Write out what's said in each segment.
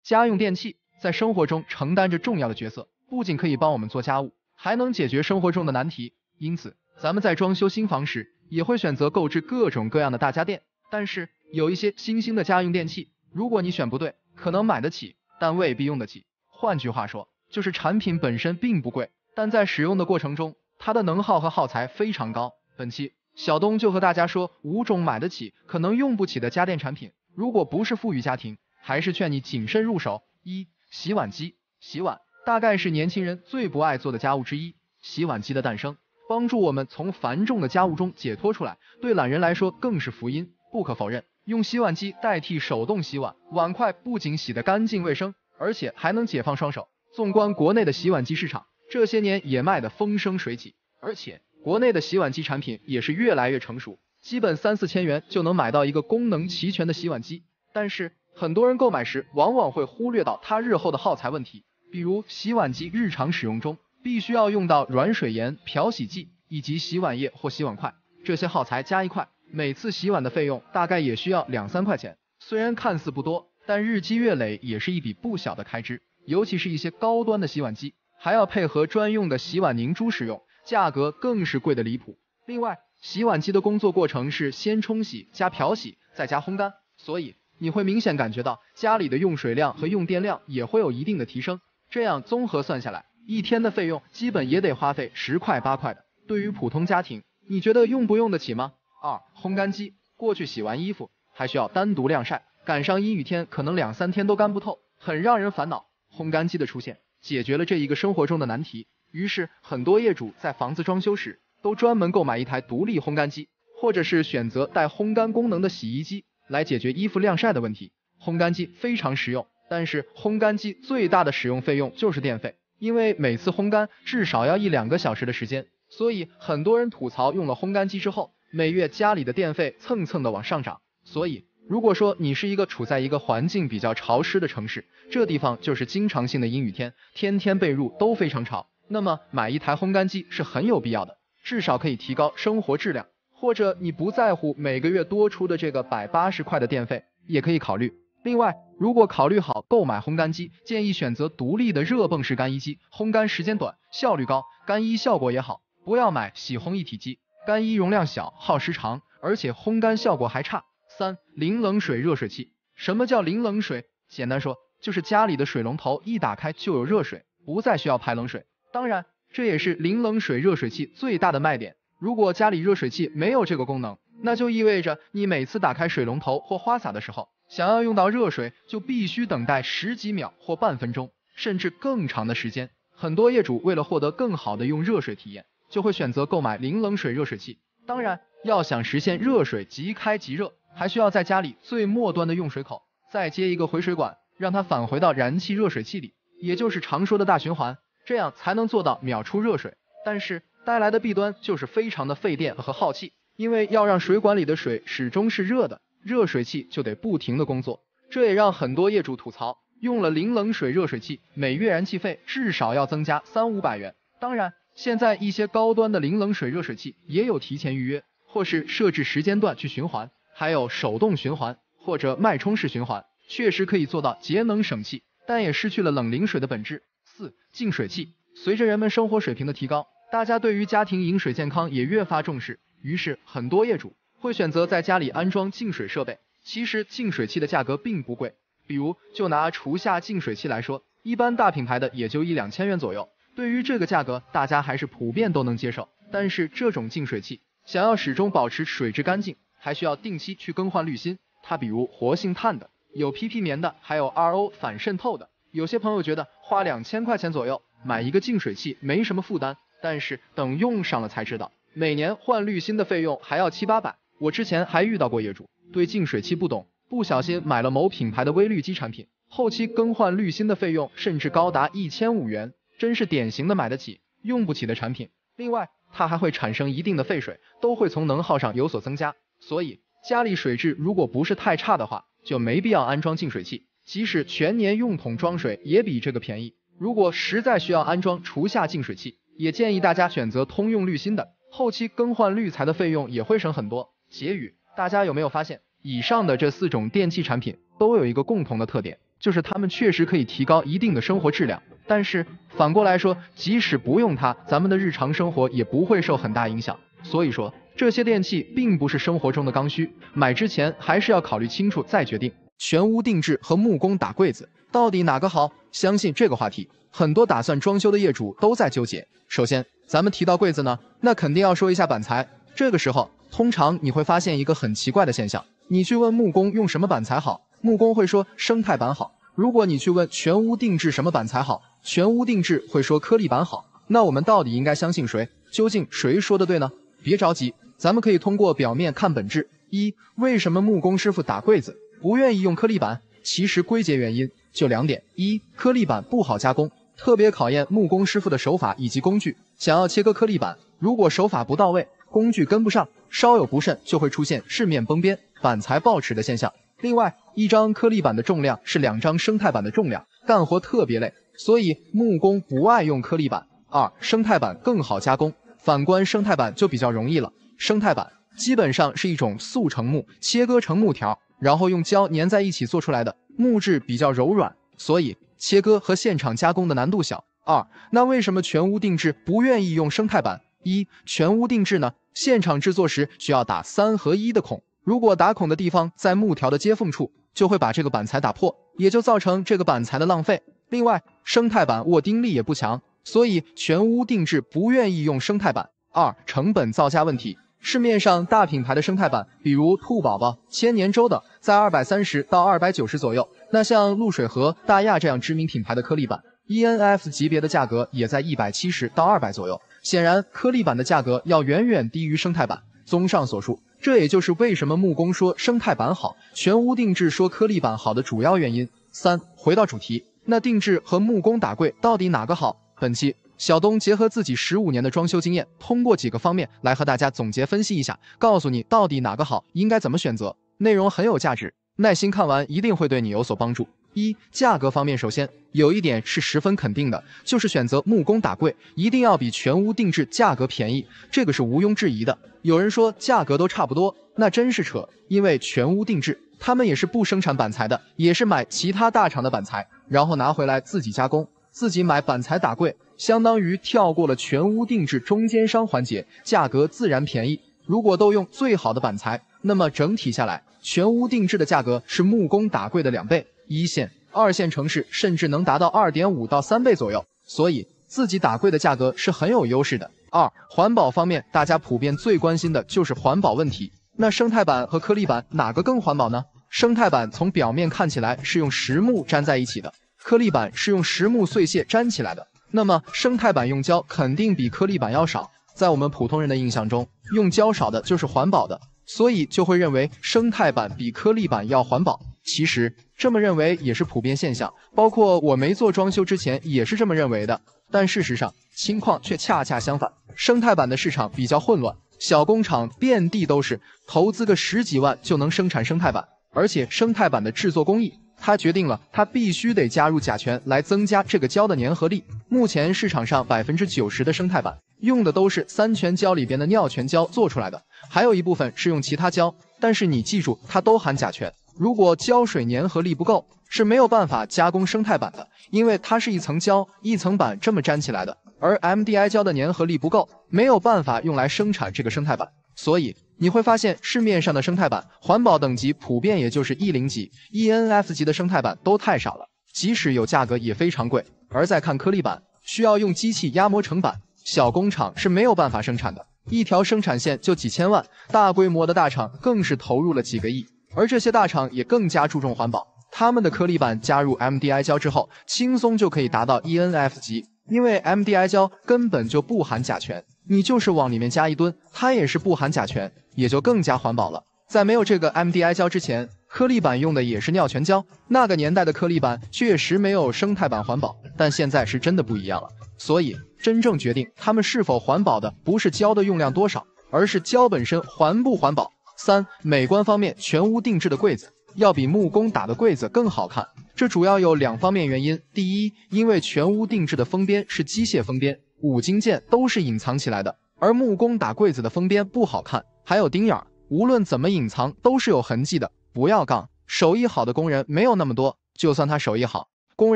家用电器在生活中承担着重要的角色，不仅可以帮我们做家务，还能解决生活中的难题。因此，咱们在装修新房时，也会选择购置各种各样的大家电。但是，有一些新兴的家用电器，如果你选不对，可能买得起，但未必用得起。换句话说，就是产品本身并不贵，但在使用的过程中，它的能耗和耗材非常高。本期小东就和大家说5种买得起可能用不起的家电产品，如果不是富裕家庭，还是劝你谨慎入手。1. 洗碗机。洗碗大概是年轻人最不爱做的家务之一，洗碗机的诞生帮助我们从繁重的家务中解脱出来，对懒人来说更是福音。不可否认，用洗碗机代替手动洗碗，碗筷不仅洗得干净卫生，而且还能解放双手。纵观国内的洗碗机市场，这些年也卖得风生水起，而且国内的洗碗机产品也是越来越成熟，基本3、4千元就能买到一个功能齐全的洗碗机。但是很多人购买时往往会忽略到它日后的耗材问题，比如洗碗机日常使用中必须要用到软水盐、漂洗剂以及洗碗液或洗碗筷，这些耗材加一块，每次洗碗的费用大概也需要2、3块钱。虽然看似不多，但日积月累也是一笔不小的开支，尤其是一些高端的洗碗机，还要配合专用的洗碗凝珠使用，价格更是贵得离谱。另外，洗碗机的工作过程是先冲洗加漂洗再加烘干，所以你会明显感觉到家里的用水量和用电量也会有一定的提升。这样综合算下来，一天的费用基本也得花费10块8块的。对于普通家庭，你觉得用不用得起吗？2. 烘干机。过去洗完衣服还需要单独晾晒，赶上阴雨天可能2、3天都干不透，很让人烦恼。烘干机的出现解决了这一个生活中的难题，于是很多业主在房子装修时都专门购买一台独立烘干机，或者是选择带烘干功能的洗衣机来解决衣服晾晒的问题。烘干机非常实用，但是烘干机最大的使用费用就是电费，因为每次烘干至少要1、2个小时的时间，所以很多人吐槽用了烘干机之后，每月家里的电费蹭蹭的往上涨。所以如果说你是一个处在一个环境比较潮湿的城市，这地方就是经常性的阴雨天，天天被褥都非常潮，那么买一台烘干机是很有必要的，至少可以提高生活质量。或者你不在乎每个月多出的这个180块的电费，也可以考虑。另外，如果考虑好购买烘干机，建议选择独立的热泵式干衣机，烘干时间短，效率高，干衣效果也好。不要买洗烘一体机，干衣容量小，耗时长，而且烘干效果还差。3. 零冷水热水器。什么叫零冷水？简单说，就是家里的水龙头一打开就有热水，不再需要排冷水。当然，这也是零冷水热水器最大的卖点。如果家里热水器没有这个功能，那就意味着你每次打开水龙头或花洒的时候，想要用到热水，就必须等待10几秒或半分钟，甚至更长的时间。很多业主为了获得更好的用热水体验，就会选择购买零冷水热水器。当然，要想实现热水即开即热，还需要在家里最末端的用水口再接一个回水管，让它返回到燃气热水器里，也就是常说的大循环，这样才能做到秒出热水。但是带来的弊端就是非常的费电和耗气，因为要让水管里的水始终是热的，热水器就得不停的工作。这也让很多业主吐槽，用了零冷水热水器，每月燃气费至少要增加3、500元。当然，现在一些高端的零冷水热水器也有提前预约，或是设置时间段去循环，还有手动循环或者脉冲式循环，确实可以做到节能省气，但也失去了冷凝水的本质。4. 净水器。随着人们生活水平的提高，大家对于家庭饮水健康也越发重视，于是很多业主会选择在家里安装净水设备。其实净水器的价格并不贵，比如就拿厨下净水器来说，一般大品牌的也就1、2千元左右。对于这个价格，大家还是普遍都能接受。但是这种净水器想要始终保持水质干净，还需要定期去更换滤芯，它比如活性炭的，有 PP 棉的，还有 RO 反渗透的。有些朋友觉得花2000块钱左右买一个净水器没什么负担，但是等用上了才知道，每年换滤芯的费用还要7、800。我之前还遇到过业主对净水器不懂，不小心买了某品牌的微滤机产品，后期更换滤芯的费用甚至高达1500元，真是典型的买得起用不起的产品。另外，它还会产生一定的废水，都会从能耗上有所增加，所以家里水质如果不是太差的话，就没必要安装净水器。即使全年用桶装水也比这个便宜。如果实在需要安装厨下净水器，也建议大家选择通用滤芯的，后期更换滤材的费用也会省很多。结语，大家有没有发现，以上的这4种电器产品都有一个共同的特点，就是它们确实可以提高一定的生活质量。但是反过来说，即使不用它，咱们的日常生活也不会受很大影响。所以说，这些电器并不是生活中的刚需，买之前还是要考虑清楚再决定。全屋定制和木工打柜子到底哪个好？相信这个话题，很多打算装修的业主都在纠结。首先，咱们提到柜子呢，那肯定要说一下板材。这个时候，通常你会发现一个很奇怪的现象，你去问木工用什么板材好，木工会说生态板好。如果你去问全屋定制什么板材好，全屋定制会说颗粒板好。那我们到底应该相信谁？究竟谁说的对呢？别着急，咱们可以通过表面看本质。一，为什么木工师傅打柜子不愿意用颗粒板？其实归结原因就2点：一，颗粒板不好加工，特别考验木工师傅的手法以及工具。想要切割颗粒板，如果手法不到位，工具跟不上，稍有不慎就会出现饰面崩边、板材爆齿的现象。另外，一张颗粒板的重量是2张生态板的重量，干活特别累，所以木工不爱用颗粒板。2，生态板更好加工，反观生态板就比较容易了。生态板基本上是一种速成木，切割成木条，然后用胶粘在一起做出来的，木质比较柔软，所以切割和现场加工的难度小。2，那为什么全屋定制不愿意用生态板？一，全屋定制呢，现场制作时需要打3合1的孔，如果打孔的地方在木条的接缝处，就会把这个板材打破，也就造成这个板材的浪费。另外，生态板握钉力也不强，所以全屋定制不愿意用生态板。2，成本造价问题。市面上大品牌的生态板，比如兔宝宝、千年舟的，在230到290左右。那像露水河、大亚这样知名品牌的颗粒板 ，ENF 级别的价格也在170到200左右。显然，颗粒板的价格要远远低于生态板。综上所述，这也就是为什么木工说生态板好，全屋定制说颗粒板好的主要原因。3，回到主题，那定制和木工打柜到底哪个好？本期小东结合自己15年的装修经验，通过几个方面来和大家总结分析一下，告诉你到底哪个好，应该怎么选择。内容很有价值，耐心看完一定会对你有所帮助。一，价格方面，首先有一点是十分肯定的，就是选择木工打柜一定要比全屋定制价格便宜，这个是毋庸置疑的。有人说价格都差不多，那真是扯，因为全屋定制他们也是不生产板材的，也是买其他大厂的板材，然后拿回来自己加工，自己买板材打柜，相当于跳过了全屋定制中间商环节，价格自然便宜。如果都用最好的板材，那么整体下来，全屋定制的价格是木工打柜的2倍，1线、2线城市甚至能达到2.5到3倍左右，所以自己打柜的价格是很有优势的。2，环保方面，大家普遍最关心的就是环保问题。那生态板和颗粒板哪个更环保呢？生态板从表面看起来是用实木粘在一起的，颗粒板是用实木碎屑粘起来的。那么生态板用胶肯定比颗粒板要少，在我们普通人的印象中，用胶少的就是环保的，所以就会认为生态板比颗粒板要环保。其实这么认为也是普遍现象，包括我没做装修之前也是这么认为的。但事实上情况却恰恰相反，生态板的市场比较混乱，小工厂遍地都是，投资个10几万就能生产生态板，而且生态板的制作工艺它决定了它必须得加入甲醛来增加这个胶的粘合力。目前市场上90%的生态板用的都是3全胶里边的尿醛胶做出来的，还有一部分是用其他胶，但是你记住它都含甲醛，如果胶水粘合力不够，是没有办法加工生态板的，因为它是一层胶一层板这么粘起来的，而 MDI 胶的粘合力不够，没有办法用来生产这个生态板。所以你会发现市面上的生态板环保等级普遍也就是E0级、ENF 级的生态板都太少了，即使有价格也非常贵。而再看颗粒板，需要用机器压磨成板，小工厂是没有办法生产的，一条生产线就几千万，大规模的大厂更是投入了几个亿，而这些大厂也更加注重环保，他们的颗粒板加入 MDI 胶之后，轻松就可以达到 ENF 级，因为 MDI 胶根本就不含甲醛，你就是往里面加一吨，它也是不含甲醛，也就更加环保了。在没有这个 MDI 胶之前，颗粒板用的也是尿醛胶，那个年代的颗粒板确实没有生态板环保，但现在是真的不一样了。所以真正决定它们是否环保的不是胶的用量多少，而是胶本身环不环保。3，美观方面，全屋定制的柜子要比木工打的柜子更好看，这主要有2方面原因。第一，因为全屋定制的封边是机械封边，5金件都是隐藏起来的，而木工打柜子的封边不好看，还有钉眼，无论怎么隐藏都是有痕迹的。不要杠，手艺好的工人没有那么多，就算他手艺好，工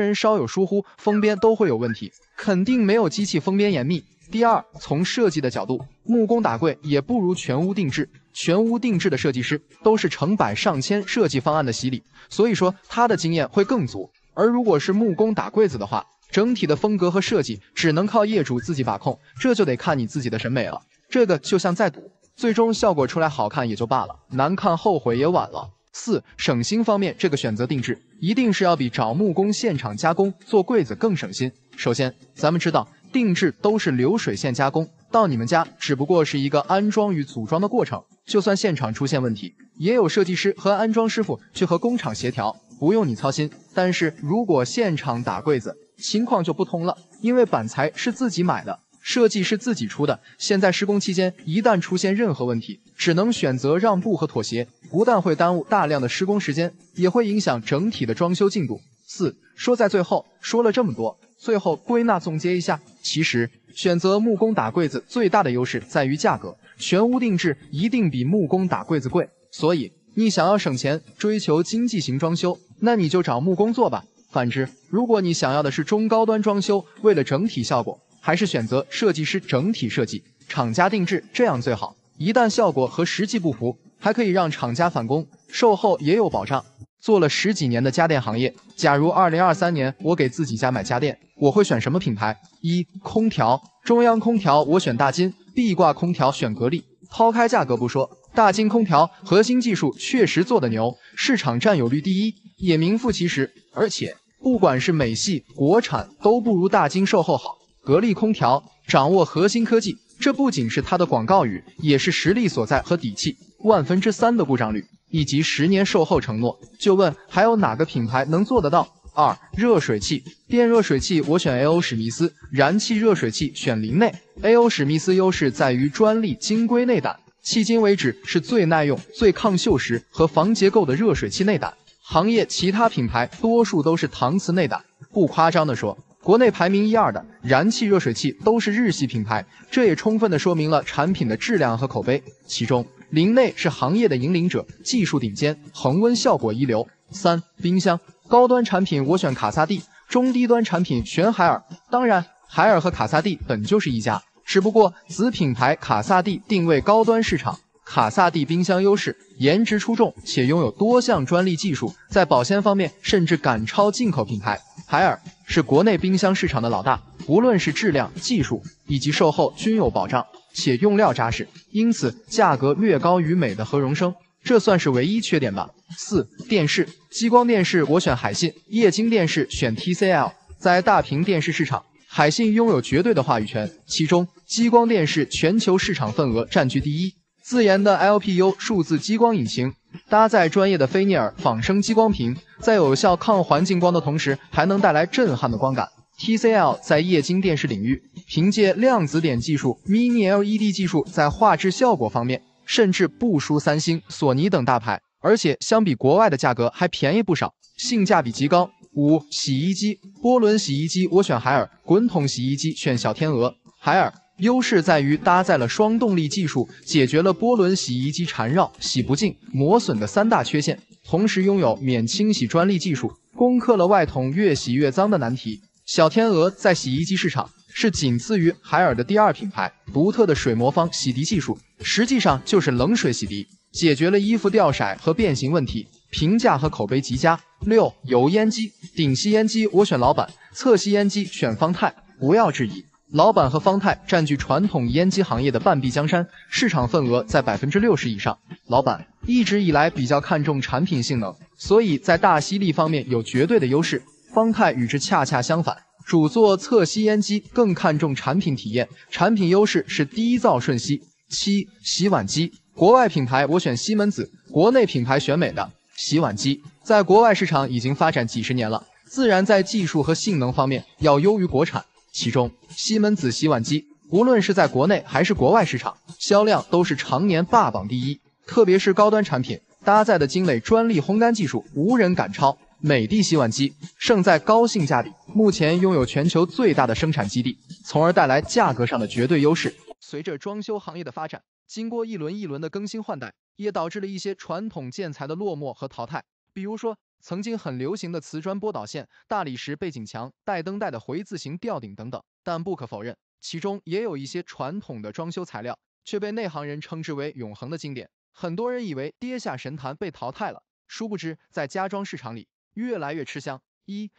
人稍有疏忽，封边都会有问题，肯定没有机器封边严密。第二，从设计的角度，木工打柜也不如全屋定制。全屋定制的设计师都是成百上千设计方案的洗礼，所以说他的经验会更足。而如果是木工打柜子的话，整体的风格和设计只能靠业主自己把控，这就得看你自己的审美了。这个就像在赌，最终效果出来好看也就罢了，难看后悔也晚了。4. 省心方面，这个选择定制一定是要比找木工现场加工做柜子更省心。首先，咱们知道定制都是流水线加工，到你们家只不过是一个安装与组装的过程，就算现场出现问题，也有设计师和安装师傅去和工厂协调，不用你操心。但是如果现场打柜子，情况就不同了，因为板材是自己买的，设计是自己出的，现在施工期间一旦出现任何问题，只能选择让步和妥协，不但会耽误大量的施工时间，也会影响整体的装修进度。4. 说在最后，说了这么多，最后归纳总结一下，其实选择木工打柜子最大的优势在于价格，全屋定制一定比木工打柜子贵，所以你想要省钱，追求经济型装修，那你就找木工做吧。反之，如果你想要的是中高端装修，为了整体效果，还是选择设计师整体设计，厂家定制，这样最好。一旦效果和实际不符，还可以让厂家返工，售后也有保障。做了10几年的家电行业，假如2023年我给自己家买家电，我会选什么品牌？1. 空调，中央空调我选大金，壁挂空调选格力。抛开价格不说，大金空调核心技术确实做得牛，市场占有率第一，也名副其实。而且不管是美系、国产都不如大金售后好。格力空调掌握核心科技，这不仅是它的广告语，也是实力所在和底气。3%的故障率以及10年售后承诺，就问还有哪个品牌能做得到？2. 热水器，电热水器我选 AO 史密斯，燃气热水器选林内。AO 史密斯优势在于专利金规内胆，迄今为止是最耐用、最抗锈蚀和防结构的热水器内胆。行业其他品牌多数都是搪瓷内胆，不夸张地说，国内排名1、2的燃气热水器都是日系品牌，这也充分地说明了产品的质量和口碑。其中，林内是行业的引领者，技术顶尖，恒温效果一流。3. 冰箱，高端产品我选卡萨帝，中低端产品选海尔。当然，海尔和卡萨帝本就是一家，只不过子品牌卡萨帝定位高端市场。卡萨帝冰箱优势，颜值出众，且拥有多项专利技术，在保鲜方面甚至赶超进口品牌。海尔是国内冰箱市场的老大，无论是质量、技术以及售后均有保障，且用料扎实，因此价格略高于美的和荣升，这算是唯一缺点吧。4. 电视，激光电视我选海信，液晶电视选 TCL。在大屏电视市场，海信拥有绝对的话语权，其中激光电视全球市场份额占据第一。自研的 LPU 数字激光引擎，搭载专业的菲涅尔仿生激光屏，在有效抗环境光的同时，还能带来震撼的光感。TCL 在液晶电视领域，凭借量子点技术、Mini LED 技术，在画质效果方面，甚至不输三星、索尼等大牌，而且相比国外的价格还便宜不少，性价比极高。5. 洗衣机，波轮洗衣机我选海尔，滚筒洗衣机选小天鹅。海尔优势在于搭载了双动力技术，解决了波轮洗衣机缠绕、洗不净、磨损的3大缺陷，同时拥有免清洗专利技术，攻克了外筒越洗越脏的难题。小天鹅在洗衣机市场是仅次于海尔的第2品牌，独特的水魔方洗涤技术实际上就是冷水洗涤，解决了衣服掉色和变形问题，评价和口碑极佳。6. 油烟机，顶吸烟机我选老板，侧吸烟机选方太。不要质疑，老板和方太占据传统烟机行业的半壁江山，市场份额在60%以上。老板一直以来比较看重产品性能，所以在大吸力方面有绝对的优势。方太与之恰恰相反，主做侧吸烟机，更看重产品体验，产品优势是低噪瞬吸。7. 洗碗机，国外品牌我选西门子，国内品牌选美的。洗碗机在国外市场已经发展几十年了，自然在技术和性能方面要优于国产。其中西门子洗碗机无论是在国内还是国外市场，销量都是常年霸榜第一，特别是高端产品搭载的精磊专利烘干技术，无人敢超。美的洗碗机胜在高性价比，目前拥有全球最大的生产基地，从而带来价格上的绝对优势。随着装修行业的发展，经过一轮一轮的更新换代，也导致了一些传统建材的落寞和淘汰。比如说曾经很流行的瓷砖波导线、大理石背景墙、带灯带的回字形吊顶等等。但不可否认，其中也有一些传统的装修材料却被内行人称之为永恒的经典。很多人以为跌下神坛被淘汰了，殊不知在家装市场里越来越吃香。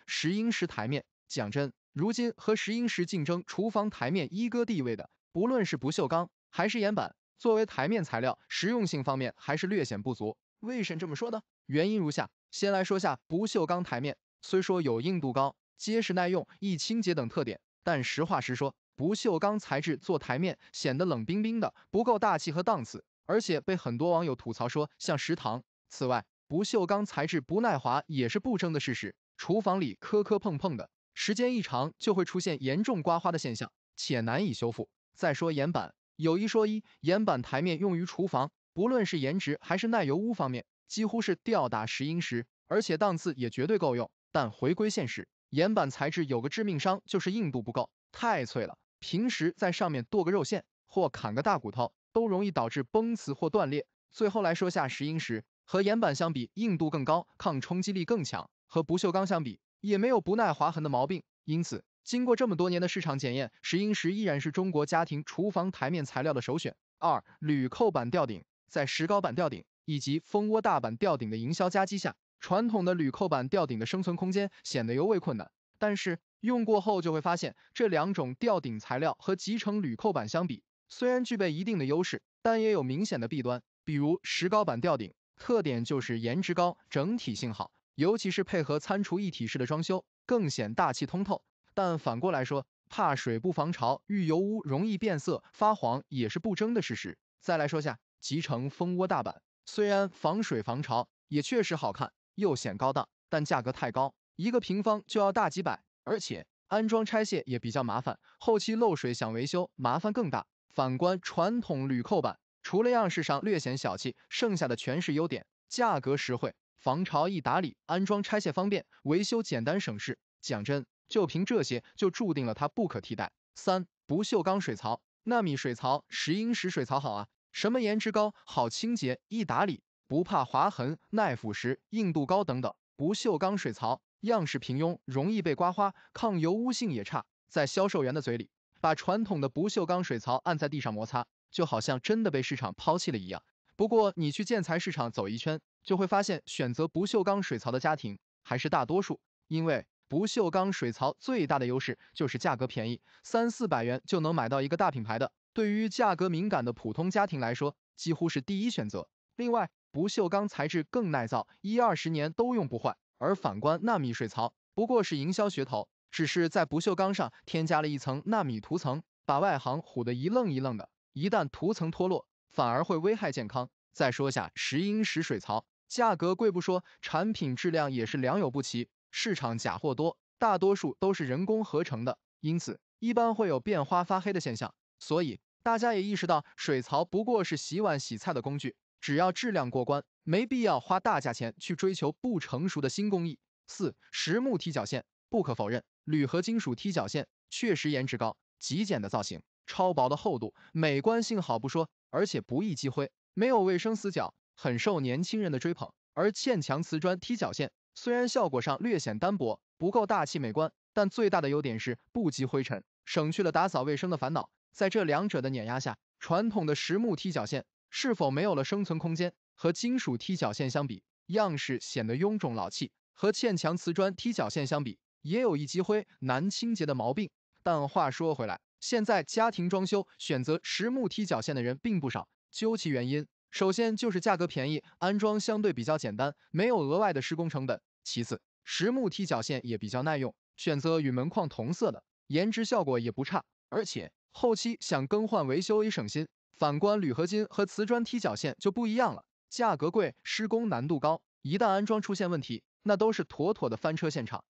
石英石台面，讲真，如今和石英石竞争厨房台面一哥地位的，不论是不锈钢还是岩板，作为台面材料，实用性方面还是略显不足。为什么这么说呢？原因如下：先来说下不锈钢台面，虽说有硬度高、结实耐用、易清洁等特点，但实话实说，不锈钢材质做台面显得冷冰冰的，不够大气和档次，而且被很多网友吐槽说像食堂。此外，不锈钢材质不耐滑也是不争的事实，厨房里磕磕碰碰的，时间一长就会出现严重刮花的现象，且难以修复。再说岩板，有一说一，岩板台面用于厨房，不论是颜值还是耐油污方面，几乎是吊打石英石，而且档次也绝对够用。但回归现实，岩板材质有个致命伤，就是硬度不够，太脆了，平时在上面剁个肉馅或砍个大骨头，都容易导致崩瓷或断裂。最后来说下石英石，和岩板相比，硬度更高，抗冲击力更强，和不锈钢相比，也没有不耐划痕的毛病。因此，经过这么多年的市场检验，石英石依然是中国家庭厨房台面材料的首选。铝扣板吊顶，在石膏板吊顶以及蜂窝大板吊顶的营销夹击下，传统的铝扣板吊顶的生存空间显得尤为困难。但是用过后就会发现，这两种吊顶材料和集成铝扣板相比，虽然具备一定的优势，但也有明显的弊端。比如石膏板吊顶，特点就是颜值高，整体性好，尤其是配合餐厨一体式的装修，更显大气通透。但反过来说，怕水不防潮，遇油污容易变色发黄也是不争的事实。再来说下集成蜂窝大板，虽然防水防潮，也确实好看，又显高档，但价格太高，一个平方就要大几百，而且安装拆卸也比较麻烦，后期漏水想维修麻烦更大。反观传统铝扣板，除了样式上略显小气，剩下的全是优点，价格实惠，防潮易打理，安装拆卸方便，维修简单省事。讲真，就凭这些就注定了它不可替代。不锈钢水槽，纳米水槽、石英石水槽好啊，什么颜值高、好清洁、易打理、不怕划痕、耐腐蚀、硬度高等等。不锈钢水槽样式平庸，容易被刮花，抗油污性也差。在销售员的嘴里，把传统的不锈钢水槽按在地上摩擦，就好像真的被市场抛弃了一样。不过你去建材市场走一圈，就会发现选择不锈钢水槽的家庭还是大多数，因为不锈钢水槽最大的优势就是价格便宜，300-400元就能买到一个大品牌的，对于价格敏感的普通家庭来说，几乎是第一选择。另外，不锈钢材质更耐造，10-20年都用不坏，而反观纳米水槽，不过是营销噱头，只是在不锈钢上添加了一层纳米涂层，把外行唬得一愣一愣的，一旦涂层脱落，反而会危害健康。再说下石英石水槽，价格贵不说，产品质量也是良莠不齐，市场假货多，大多数都是人工合成的，因此一般会有变花发黑的现象。所以大家也意识到，水槽不过是洗碗洗菜的工具，只要质量过关，没必要花大价钱去追求不成熟的新工艺。实木踢脚线，不可否认，铝合金属踢脚线确实颜值高，极简的造型，超薄的厚度，美观性好不说，而且不易积灰，没有卫生死角，很受年轻人的追捧。而嵌墙瓷砖踢脚线虽然效果上略显单薄，不够大气美观，但最大的优点是不积灰尘，省去了打扫卫生的烦恼。在这两者的碾压下，传统的实木踢脚线是否没有了生存空间？和金属踢脚线相比，样式显得臃肿老气；和嵌墙瓷砖踢脚线相比，也有易积灰、难清洁的毛病。但话说回来，现在家庭装修选择实木踢脚线的人并不少，究其原因，首先就是价格便宜，安装相对比较简单，没有额外的施工成本。其次，实木踢脚线也比较耐用，选择与门框同色的，颜值效果也不差，而且后期想更换维修也省心。反观铝合金和瓷砖踢脚线就不一样了，价格贵，施工难度高，一旦安装出现问题，那都是妥妥的翻车现场。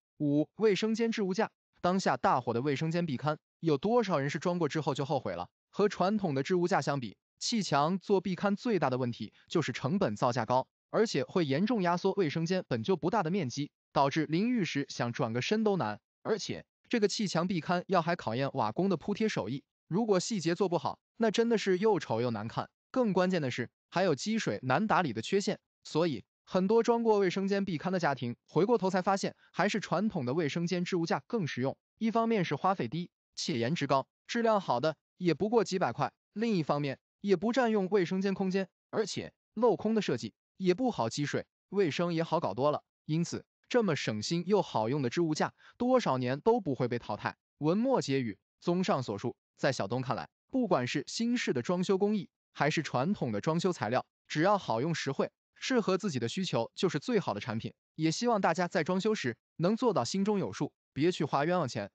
卫生间置物架，当下大火的卫生间壁龛，有多少人是装过之后就后悔了？和传统的置物架相比，砌墙做壁龛最大的问题就是成本造价高，而且会严重压缩卫生间本就不大的面积，导致淋浴时想转个身都难。而且这个砌墙壁龛要还考验瓦工的铺贴手艺，如果细节做不好，那真的是又丑又难看。更关键的是，还有积水难打理的缺陷。所以很多装过卫生间壁龛的家庭，回过头才发现，还是传统的卫生间置物架更实用。一方面是花费低，且颜值高，质量好的也不过几百块；另一方面也不占用卫生间空间，而且镂空的设计也不好积水，卫生也好搞多了。因此，这么省心又好用的置物架，多少年都不会被淘汰。文末结语：综上所述，在小东看来，不管是新式的装修工艺，还是传统的装修材料，只要好用实惠，适合自己的需求，就是最好的产品。也希望大家在装修时能做到心中有数，别去花冤枉钱。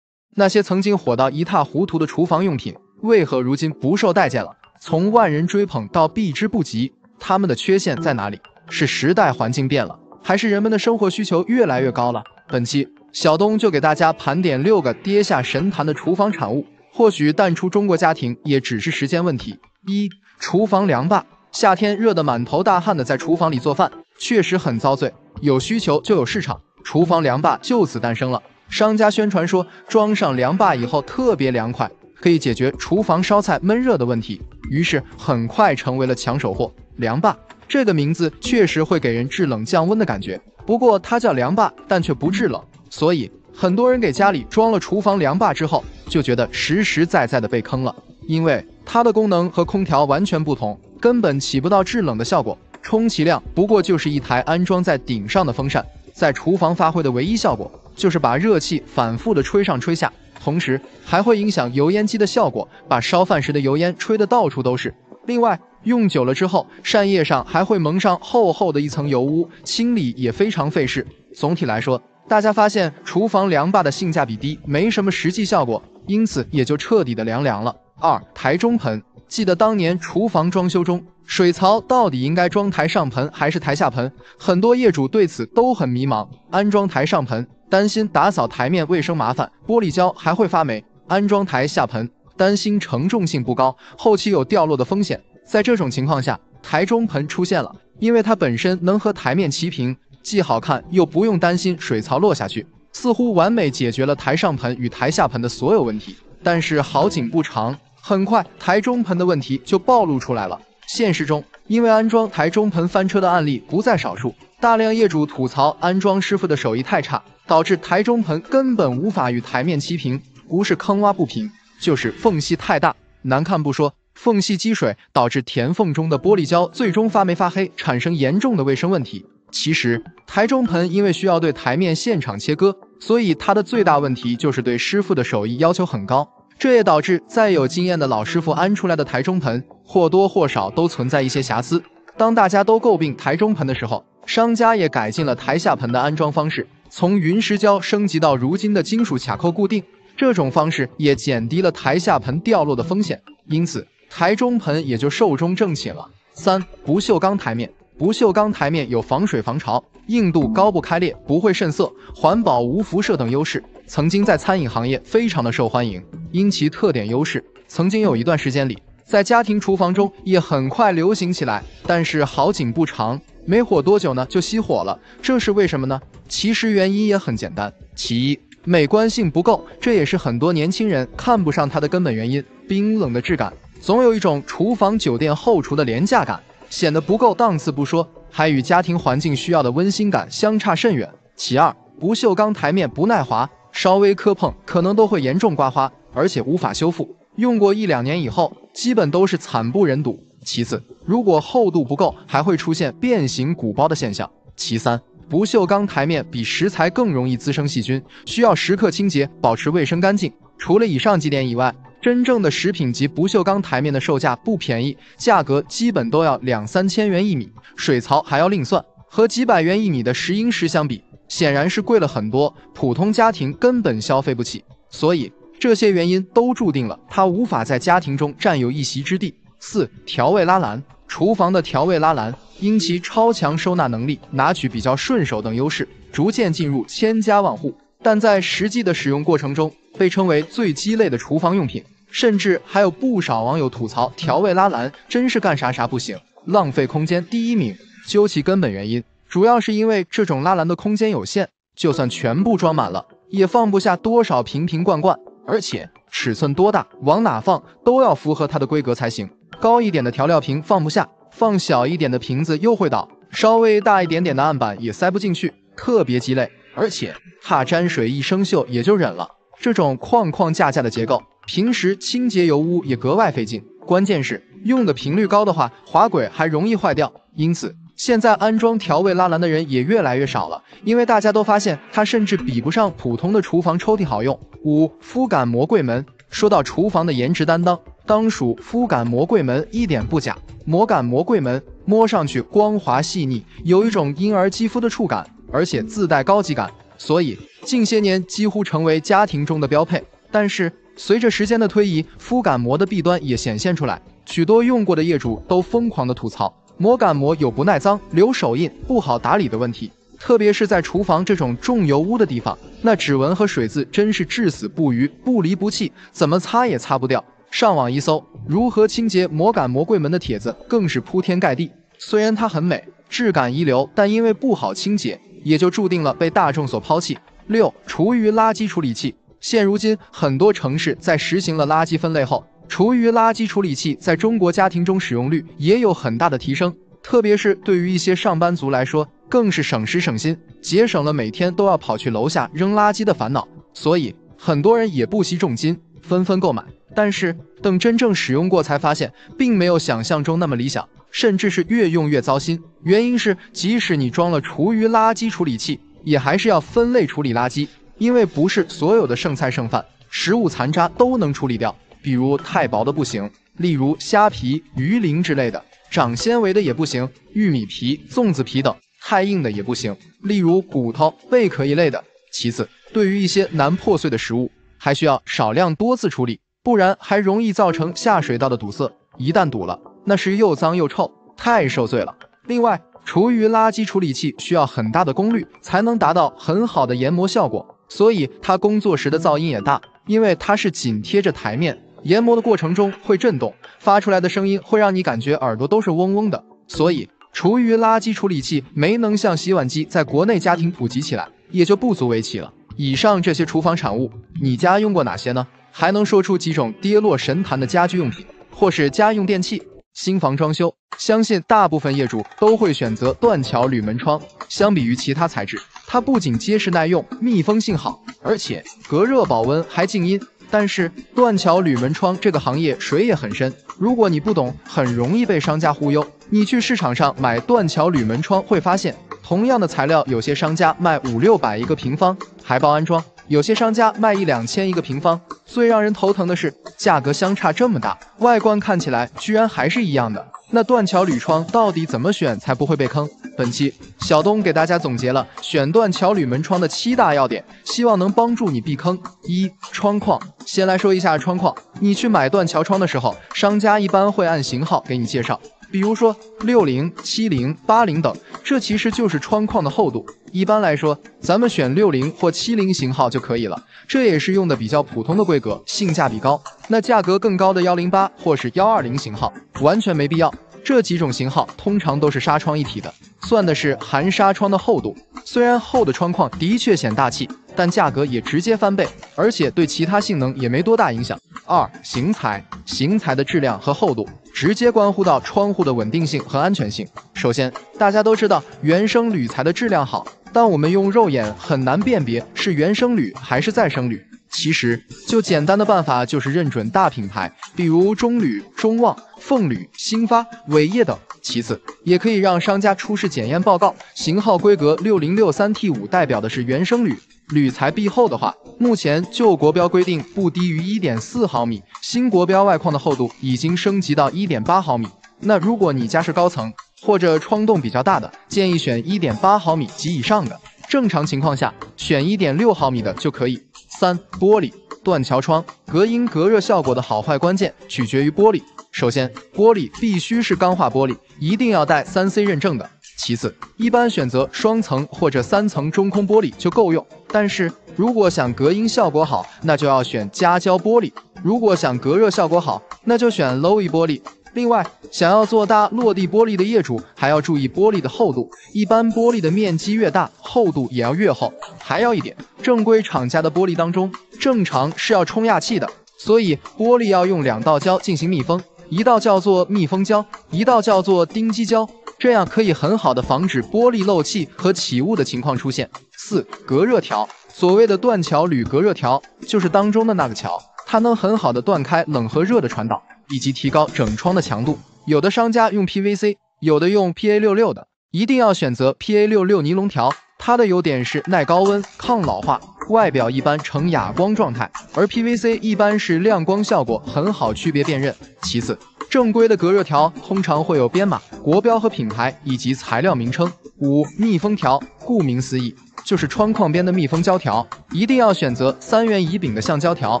那些曾经火到一塌糊涂的厨房用品，为何如今不受待见了？从万人追捧到避之不及，它们的缺陷在哪里？是时代环境变了，还是人们的生活需求越来越高了？本期小东就给大家盘点6个跌下神坛的厨房产物，或许淡出中国家庭也只是时间问题。1. 厨房凉霸。夏天热得满头大汗的在厨房里做饭，确实很遭罪。有需求就有市场，厨房凉霸就此诞生了。商家宣传说，装上凉霸以后特别凉快，可以解决厨房烧菜闷热的问题，于是很快成为了抢手货。凉霸这个名字确实会给人制冷降温的感觉，不过它叫凉霸，但却不制冷，所以很多人给家里装了厨房凉霸之后，就觉得实实在在的被坑了，因为它的功能和空调完全不同，根本起不到制冷的效果，充其量不过就是一台安装在顶上的风扇，在厨房发挥的唯一效果就是把热气反复的吹上吹下，同时还会影响油烟机的效果，把烧饭时的油烟吹得到处都是。另外，用久了之后，扇叶上还会蒙上厚厚的一层油污，清理也非常费事。总体来说，大家发现厨房凉霸的性价比低，没什么实际效果，因此也就彻底的凉了。2. 台中盆。记得当年厨房装修中，水槽到底应该装台上盆还是台下盆？很多业主对此都很迷茫。安装台上盆，担心打扫台面卫生麻烦，玻璃胶还会发霉；安装台下盆，担心承重性不高，后期有掉落的风险。在这种情况下，台中盆出现了，因为它本身能和台面齐平，既好看又不用担心水槽落下去，似乎完美解决了台上盆与台下盆的所有问题。但是好景不长，很快台中盆的问题就暴露出来了。现实中，因为安装台中盆翻车的案例不在少数，大量业主吐槽安装师傅的手艺太差，导致台中盆根本无法与台面齐平，不是坑洼不平，就是缝隙太大。难看不说，缝隙积水导致填缝中的玻璃胶最终发霉发黑，产生严重的卫生问题。其实台中盆因为需要对台面现场切割，所以它的最大问题就是对师傅的手艺要求很高，这也导致再有经验的老师傅安出来的台中盆或多或少都存在一些瑕疵。当大家都诟病台中盆的时候，商家也改进了台下盆的安装方式，从云石胶升级到如今的金属卡扣固定，这种方式也减低了台下盆掉落的风险，因此台中盆也就寿终正寝了。3. 不锈钢台面。不锈钢台面有防水防潮、硬度高不开裂、不会渗色、环保无辐射等优势，曾经在餐饮行业非常的受欢迎。因其特点优势，曾经有一段时间里，在家庭厨房中也很快流行起来。但是好景不长，没火多久呢就熄火了。这是为什么呢？其实原因也很简单。其一，美观性不够，这也是很多年轻人看不上它的根本原因。冰冷的质感，总有一种厨房酒店后厨的廉价感，显得不够档次不说，还与家庭环境需要的温馨感相差甚远。其二，不锈钢台面不耐滑，稍微磕碰可能都会严重刮花，而且无法修复，用过1-2年以后，基本都是惨不忍睹。其次，如果厚度不够，还会出现变形鼓包的现象。其三，不锈钢台面比石材更容易滋生细菌，需要时刻清洁，保持卫生干净。除了以上几点以外，真正的食品级不锈钢台面的售价不便宜，价格基本都要2-3千元一米，水槽还要另算。和几百元一米的10英石相比，显然是贵了很多，普通家庭根本消费不起。所以这些原因都注定了它无法在家庭中占有一席之地。4. 调味拉篮。厨房的调味拉篮因其超强收纳能力、拿取比较顺手等优势，逐渐进入千家万户，但在实际的使用过程中，被称为最鸡肋的厨房用品。甚至还有不少网友吐槽调味拉篮真是干啥啥不行，浪费空间第一名。究其根本原因，主要是因为这种拉篮的空间有限，就算全部装满了，也放不下多少瓶瓶罐罐，而且尺寸多大，往哪放都要符合它的规格才行。高一点的调料瓶放不下，放小一点的瓶子又会倒，稍微大一点点的案板也塞不进去，特别鸡肋，而且怕沾水一生锈也就忍了。这种框框架架的结构，平时清洁油污也格外费劲，关键是用的频率高的话，滑轨还容易坏掉。因此，现在安装调味拉篮的人也越来越少了，因为大家都发现它甚至比不上普通的厨房抽屉好用。5. 肤感膜柜门。说到厨房的颜值担当，当属肤感膜柜门一点不假。膜感膜柜门摸上去光滑细腻，有一种婴儿肌肤的触感，而且自带高级感，所以近些年几乎成为家庭中的标配。但是随着时间的推移，肤感膜的弊端也显现出来，许多用过的业主都疯狂的吐槽膜感膜有不耐脏、留手印、不好打理的问题。特别是在厨房这种重油污的地方，那指纹和水渍真是至死不渝，不离不弃，怎么擦也擦不掉。上网一搜如何清洁膜感膜柜门的帖子更是铺天盖地。虽然它很美，质感一流，但因为不好清洁，也就注定了被大众所抛弃。6. 厨余垃圾处理器。现如今很多城市在实行了垃圾分类后，厨余垃圾处理器在中国家庭中使用率也有很大的提升，特别是对于一些上班族来说，更是省时省心，节省了每天都要跑去楼下扔垃圾的烦恼。所以很多人也不惜重金纷纷购买，但是等真正使用过才发现并没有想象中那么理想，甚至是越用越糟心。原因是即使你装了厨余垃圾处理器，也还是要分类处理垃圾，因为不是所有的剩菜剩饭、食物残渣都能处理掉，比如太薄的不行，例如虾皮、鱼鳞之类的；长纤维的也不行，玉米皮、粽子皮等；太硬的也不行，例如骨头、贝壳一类的。其次，对于一些难破碎的食物，还需要少量多次处理，不然还容易造成下水道的堵塞，一旦堵了，那是又脏又臭，太受罪了。另外，厨余垃圾处理器需要很大的功率才能达到很好的研磨效果，所以它工作时的噪音也大，因为它是紧贴着台面，研磨的过程中会震动，发出来的声音会让你感觉耳朵都是嗡嗡的。所以厨余垃圾处理器没能像洗碗机在国内家庭普及起来，也就不足为奇了。以上这些厨房产物，你家用过哪些呢？还能说出几种跌落神坛的家居用品或是家用电器？新房装修，相信大部分业主都会选择断桥铝门窗。相比于其他材质，它不仅结实耐用、密封性好，而且隔热保温还静音。但是断桥铝门窗这个行业水也很深，如果你不懂，很容易被商家忽悠。你去市场上买断桥铝门窗，会发现同样的材料，有些商家卖500-600一个平方，还包安装；有些商家卖1-2千一个平方。最让人头疼的是，价格相差这么大，外观看起来居然还是一样的。那断桥铝窗到底怎么选才不会被坑？本期小东给大家总结了选断桥铝门窗的7大要点，希望能帮助你避坑。1. 窗框。先来说一下窗框，你去买断桥窗的时候，商家一般会按型号给你介绍，比如说60、70、80等，这其实就是窗框的厚度。一般来说，咱们选60或70型号就可以了，这也是用的比较普通的规格，性价比高。那价格更高的108或是120型号，完全没必要。这几种型号通常都是纱窗一体的，算的是含纱窗的厚度。虽然厚的窗框的确显大气，但价格也直接翻倍，而且对其他性能也没多大影响。2. 型材。型材的质量和厚度直接关乎到窗户的稳定性和安全性。首先，大家都知道原生铝材的质量好，但我们用肉眼很难辨别是原生铝还是再生铝。其实就简单的办法就是认准大品牌，比如中铝、中旺、凤铝、新发、伟业等。其次，也可以让商家出示检验报告，型号规格6063T5代表的是原生铝。铝材壁厚的话，目前旧国标规定不低于1.4毫米，新国标外框的厚度已经升级到1.8毫米。那如果你家是高层或者窗洞比较大的，建议选1.8毫米及以上的，正常情况下选1.6毫米的就可以。3. 玻璃。断桥窗隔音隔热效果的好坏关键取决于玻璃。首先，玻璃必须是钢化玻璃，一定要带3C 认证的。其次，一般选择双层或者3层中空玻璃就够用。但是如果想隔音效果好，那就要选夹胶玻璃；如果想隔热效果好，那就选 Low-E 玻璃。另外，想要做大落地玻璃的业主还要注意玻璃的厚度，一般玻璃的面积越大，厚度也要越厚。还要一点，正规厂家的玻璃当中，正常是要冲压器的，所以玻璃要用2道胶进行密封，一道叫做密封胶，一道叫做丁基胶。这样可以很好的防止玻璃漏气和起雾的情况出现。4. 隔热条。所谓的断桥铝隔热条，就是当中的那个桥，它能很好的断开冷和热的传导，以及提高整窗的强度。有的商家用 PVC， 有的用 PA66 的，一定要选择 PA66 尼龙条。它的优点是耐高温、抗老化，外表一般呈哑光状态，而 PVC 一般是亮光效果很好区别辨认。其次，正规的隔热条通常会有编码、国标和品牌以及材料名称。5. 密封条。顾名思义，就是窗框边的密封胶条，一定要选择3元乙丙的橡胶条，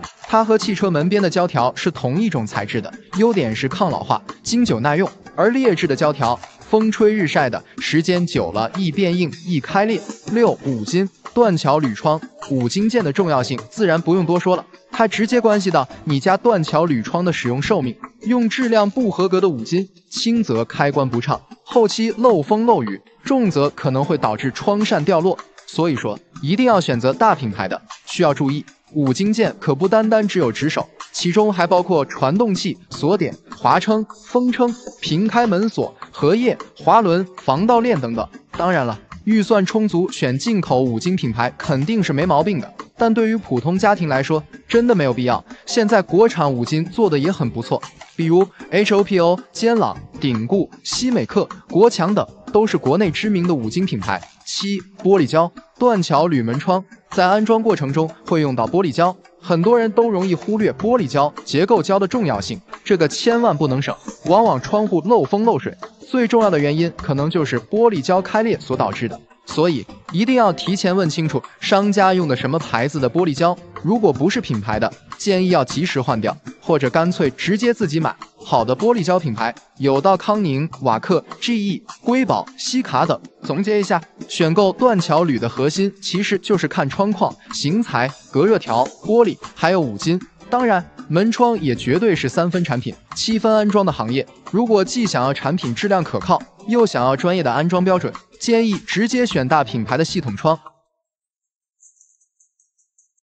它和汽车门边的胶条是同一种材质的，优点是抗老化、经久耐用，而劣质的胶条，风吹日晒的时间久了易变硬、易开裂。6. 五金。断桥铝窗，五金件的重要性自然不用多说了，它直接关系到你家断桥铝窗的使用寿命。用质量不合格的五金，轻则开关不畅，后期漏风漏雨，重则可能会导致窗扇掉落。所以说，一定要选择大品牌的。需要注意，五金件可不单单只有指手，其中还包括传动器、锁点、滑撑、风撑、平开门锁、荷叶、滑轮、防盗链等等。当然了，预算充足，选进口五金品牌肯定是没毛病的，但对于普通家庭来说，真的没有必要。现在国产五金做的也很不错，比如 HOPO、坚朗、鼎固、西美克、国强等，都是国内知名的五金品牌。7. 玻璃胶。断桥铝门窗在安装过程中会用到玻璃胶，很多人都容易忽略玻璃胶、结构胶的重要性，这个千万不能省，往往窗户漏风漏水，最重要的原因可能就是玻璃胶开裂所导致的。所以一定要提前问清楚商家用的什么牌子的玻璃胶，如果不是品牌的，建议要及时换掉，或者干脆直接自己买。好的玻璃胶品牌有到康宁、瓦克、GE、瑰宝、西卡等。总结一下，选购断桥铝的核心其实就是看窗框、型材、隔热条、玻璃，还有五金。当然，门窗也绝对是3分产品、7分安装的行业。如果既想要产品质量可靠，又想要专业的安装标准，建议直接选大品牌的系统窗。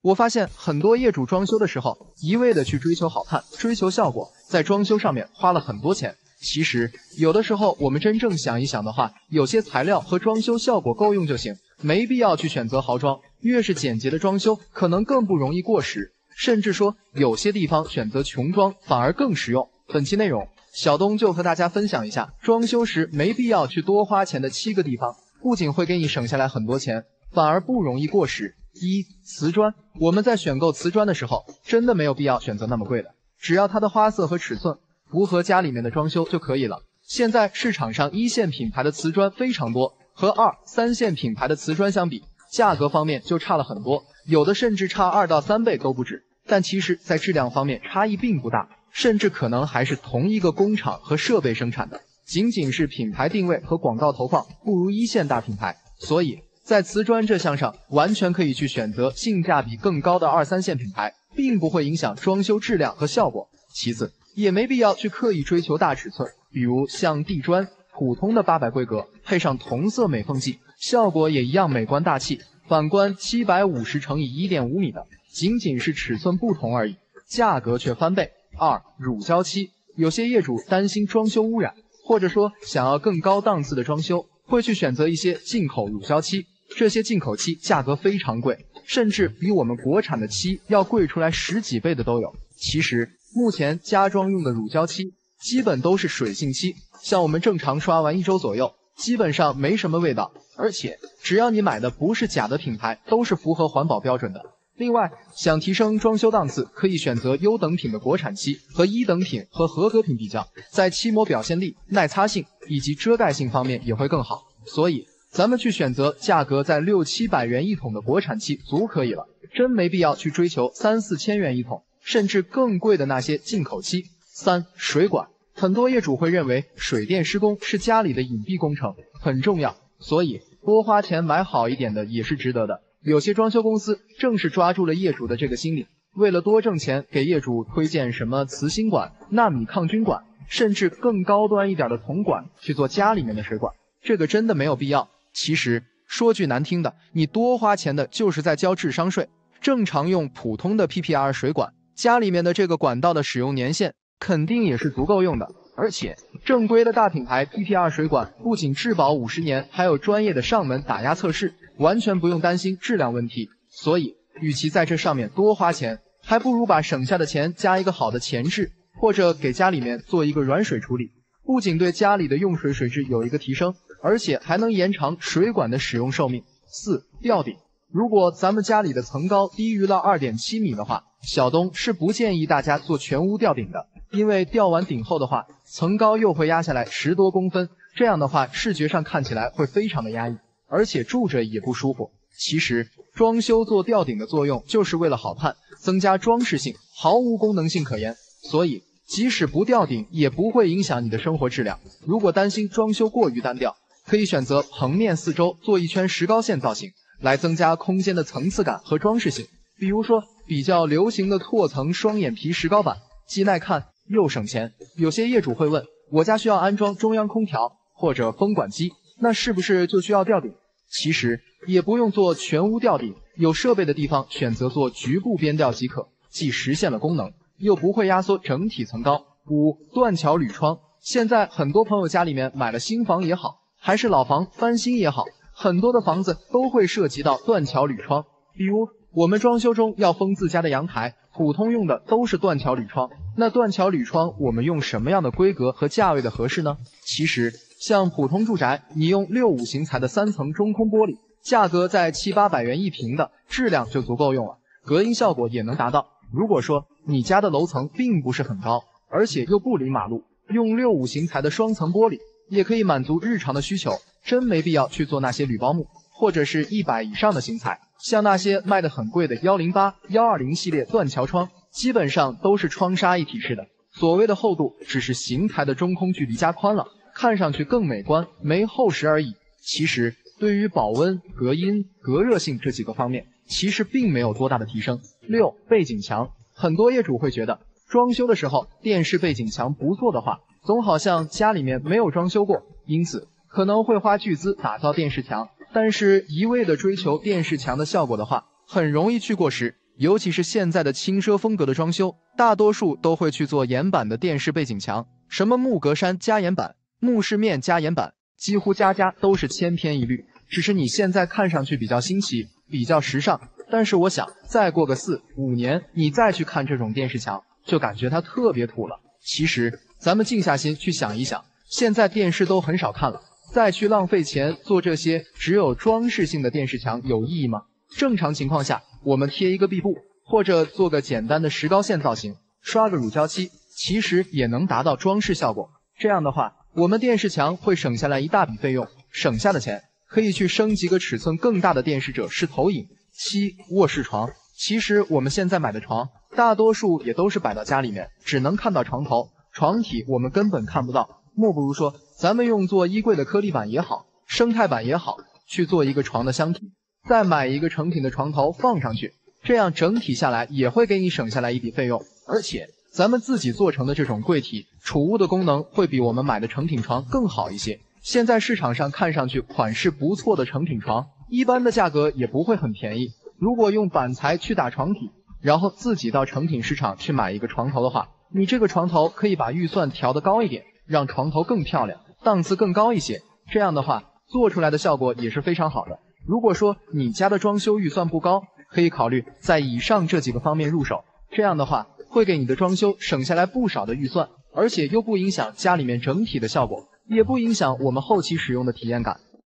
我发现很多业主装修的时候，一味的去追求好看、追求效果，在装修上面花了很多钱。其实有的时候我们真正想一想的话，有些材料和装修效果够用就行，没必要去选择豪装。越是简洁的装修，可能更不容易过时，甚至说有些地方选择穷装反而更实用。本期内容，小东就和大家分享一下装修时没必要去多花钱的7个地方，不仅会给你省下来很多钱，反而不容易过时。1. 瓷砖。我们在选购瓷砖的时候，真的没有必要选择那么贵的，只要它的花色和尺寸符合家里面的装修就可以了。现在市场上1线品牌的瓷砖非常多，和2、3线品牌的瓷砖相比，价格方面就差了很多，有的甚至差2到3倍都不止。但其实在质量方面差异并不大，甚至可能还是同一个工厂和设备生产的，仅仅是品牌定位和广告投放不如1线大品牌。所以在瓷砖这项上，完全可以去选择性价比更高的2、3线品牌，并不会影响装修质量和效果。其次，也没必要去刻意追求大尺寸，比如像地砖，普通的800规格，配上同色美缝剂，效果也一样美观大气。反观750乘以 1.5 米的，仅仅是尺寸不同而已，价格却翻倍。2. 乳胶漆。有些业主担心装修污染，或者说想要更高档次的装修，会去选择一些进口乳胶漆。这些进口漆价格非常贵，甚至比我们国产的漆要贵出来10几倍的都有。其实目前家装用的乳胶漆基本都是水性漆，像我们正常刷完1周左右，基本上没什么味道，而且只要你买的不是假的品牌，都是符合环保标准的。另外，想提升装修档次，可以选择优等品的国产漆和1等品和合格品比较，在漆膜表现力、耐擦性以及遮盖性方面也会更好。所以咱们去选择价格在6、700元一桶的国产漆足可以了，真没必要去追求3、4千元一桶甚至更贵的那些进口漆。3. 水管。很多业主会认为水电施工是家里的隐蔽工程，很重要，所以多花钱买好一点的也是值得的。有些装修公司正是抓住了业主的这个心理，为了多挣钱，给业主推荐什么磁芯管、纳米抗菌管，甚至更高端一点的铜管去做家里面的水管，这个真的没有必要。其实说句难听的，你多花钱的就是在交智商税。正常用普通的 PPR 水管，家里面的这个管道的使用年限肯定也是足够用的，而且正规的大品牌 PP2 水管不仅质保50年，还有专业的上门打压测试，完全不用担心质量问题。所以，与其在这上面多花钱，还不如把省下的钱加一个好的前置，或者给家里面做一个软水处理，不仅对家里的用水水质有一个提升，而且还能延长水管的使用寿命。4、吊顶。如果咱们家里的层高低于了 2.7 米的话，小东是不建议大家做全屋吊顶的，因为吊完顶后的话，层高又会压下来10多公分，这样的话视觉上看起来会非常的压抑，而且住着也不舒服。其实装修做吊顶的作用就是为了好看，增加装饰性，毫无功能性可言。所以即使不吊顶也不会影响你的生活质量。如果担心装修过于单调，可以选择棚面四周做一圈石膏线造型，来增加空间的层次感和装饰性。比如说比较流行的拓层双眼皮石膏板，既耐看又省钱。有些业主会问，我家需要安装中央空调或者风管机，那是不是就需要吊顶？其实也不用做全屋吊顶，有设备的地方选择做局部边吊即可，既实现了功能，又不会压缩整体层高。5、断桥铝窗。现在很多朋友家里面买了新房也好，还是老房翻新也好，很多的房子都会涉及到断桥铝窗。比如我们装修中要封自家的阳台，普通用的都是断桥铝窗。那断桥铝窗我们用什么样的规格和价位的合适呢？其实像普通住宅，你用65型材的3层中空玻璃，价格在700-800元一平的，质量就足够用了，隔音效果也能达到。如果说你家的楼层并不是很高，而且又不离马路，用65型材的双层玻璃也可以满足日常的需求，真没必要去做那些铝包木或者是100以上的型材。像那些卖的很贵的108、120系列断桥窗，基本上都是窗纱一体式的，所谓的厚度只是型材的中空距离加宽了，看上去更美观，没厚实而已。其实对于保温、隔音、隔热性这几个方面，其实并没有多大的提升。6、背景墙。很多业主会觉得装修的时候电视背景墙不做的话，总好像家里面没有装修过，因此可能会花巨资打造电视墙，但是一味的追求电视墙的效果的话，很容易去过时。尤其是现在的轻奢风格的装修，大多数都会去做岩板的电视背景墙，什么木格栅加岩板、木饰面加岩板，几乎家家都是千篇一律。只是你现在看上去比较新奇，比较时尚，但是我想再过个4、5年，你再去看这种电视墙，就感觉它特别土了。其实咱们静下心去想一想，现在电视都很少看了，再去浪费钱做这些只有装饰性的电视墙有意义吗？正常情况下，我们贴一个壁布，或者做个简单的石膏线造型，刷个乳胶漆，其实也能达到装饰效果。这样的话，我们电视墙会省下来一大笔费用，省下的钱可以去升级个尺寸更大的电视者视投影。7、卧室床。其实我们现在买的床大多数也都是摆到家里面，只能看到床头，床体我们根本看不到。莫不如说咱们用做衣柜的颗粒板也好，生态板也好，去做一个床的箱体，再买一个成品的床头放上去，这样整体下来也会给你省下来一笔费用。而且咱们自己做成的这种柜体，储物的功能会比我们买的成品床更好一些。现在市场上看上去款式不错的成品床，一般的价格也不会很便宜。如果用板材去打床体，然后自己到成品市场去买一个床头的话，你这个床头可以把预算调得高一点，让床头更漂亮，档次更高一些。这样的话，做出来的效果也是非常好的。如果说你家的装修预算不高，可以考虑在以上这几个方面入手，这样的话会给你的装修省下来不少的预算，而且又不影响家里面整体的效果，也不影响我们后期使用的体验感。